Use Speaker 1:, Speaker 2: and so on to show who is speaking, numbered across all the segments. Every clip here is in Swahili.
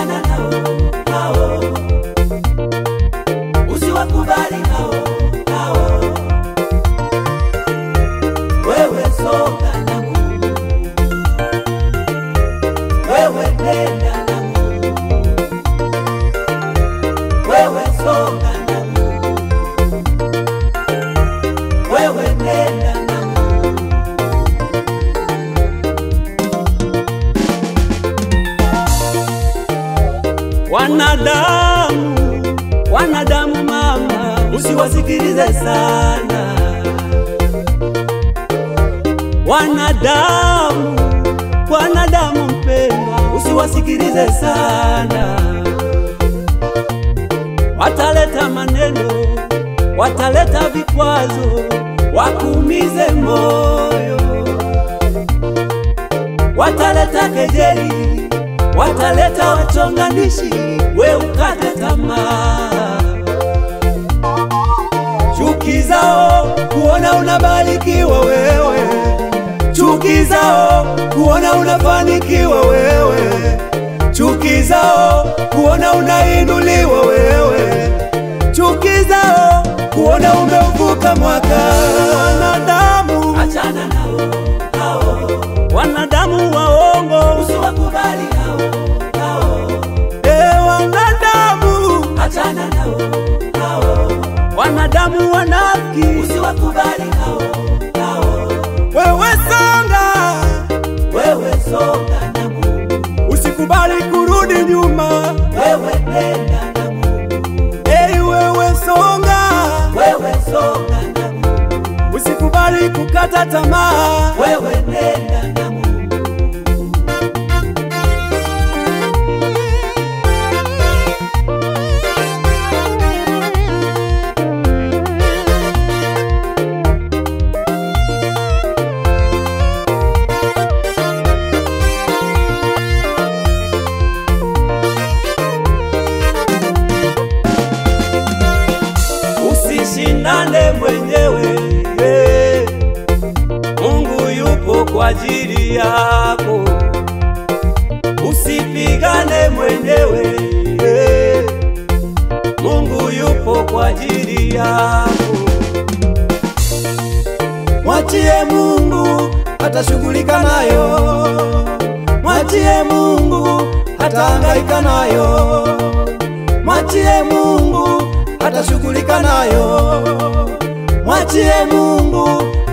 Speaker 1: achana nao, usiwakubali nao, wewe songa na Mungu, wewe nenda na Mungu, wewe songa na Mungu, wewe nenda na Mungu. Wanadamu mama, usiwasikilize sana. Wanadamu mpendwa, usiwasikilize sana. Wataleta maneno, wataleta vikwazo, wakuumize moyo. Wataleta kejeli, wataleta wachonganishi, we ukate tamaa. Chuki zao kuona unabarikiwa wewe, chuki zao kuona unafanikiwa wewe, chuki zao kuona unainuliwa wewe, chuki zao kuona umeuvuka mwaka. Wanadamu achana nao, wanadamu waongo, usiwakubali hao. Wanadamu achana nao, wanadamu wanafiki, usiwakubali hao. Wewe songa na Mungu, usikubali kurudi nyuma, wewe nenda na Mungu. Wewe songa na Mungu, usikubali kukata tamaa, wewe nenda na Mungu. Usishindane mwenyewe, Mungu yupo kwa ajili yako. Usipigane mwenyewe, Mungu yupo kwa ajili yako. Mwachie Mungu atashughulika nayo, mwachie Mungu atahangaika nayo, mwachie Mungu atashughulika nayo, mwachie Mungu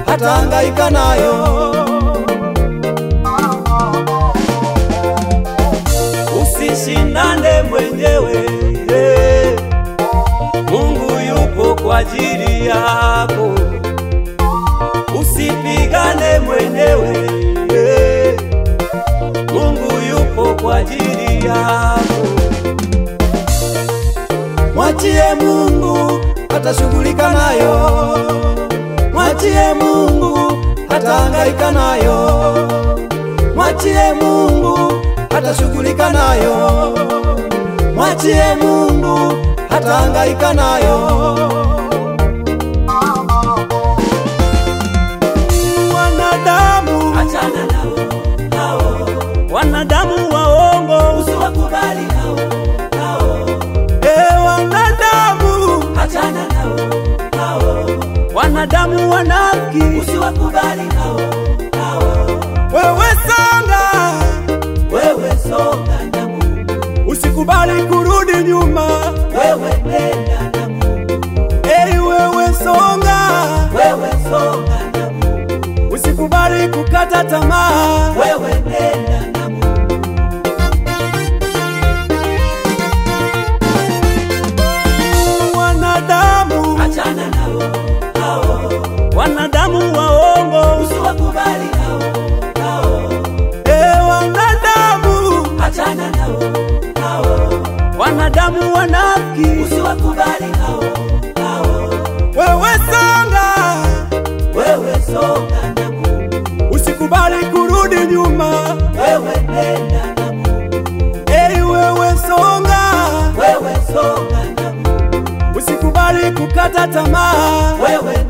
Speaker 1: atahangaika nayo. Usishindane mwenyewe, Mungu yupo kwa ajili yako. Usipigane mwenyewe, Mungu yupo kwa ajili yako. Mwachie Mungu atashughulika nayo, mwachie Mungu atahangaika nayo, mwachie Mungu atashughulika nayo, mwachie Mungu atahangaika nayo. Wanadamu achana nao, wanadamu waongo, usiwakubali hao. Wanadamu achana nao, wanadamu wanafiki, usiwakubali hao. Wewe songa na Mungu, usikubali kurudi nyuma, wewe nenda na Mungu. Wewe songa na Mungu, usikubali kukata tamaa, wewe nenda na Mungu. Wanadamu achana nao, wanadamu waongo, usiwakubali hao. Wanadamu achana nao, wanadamu wanafiki, usiwakubali hao. Wewe songa na Mungu, usikubali kurudi nyuma, wewe nenda na Mungu. Wewe songa na Mungu, usikubali kukata tamaa, wewe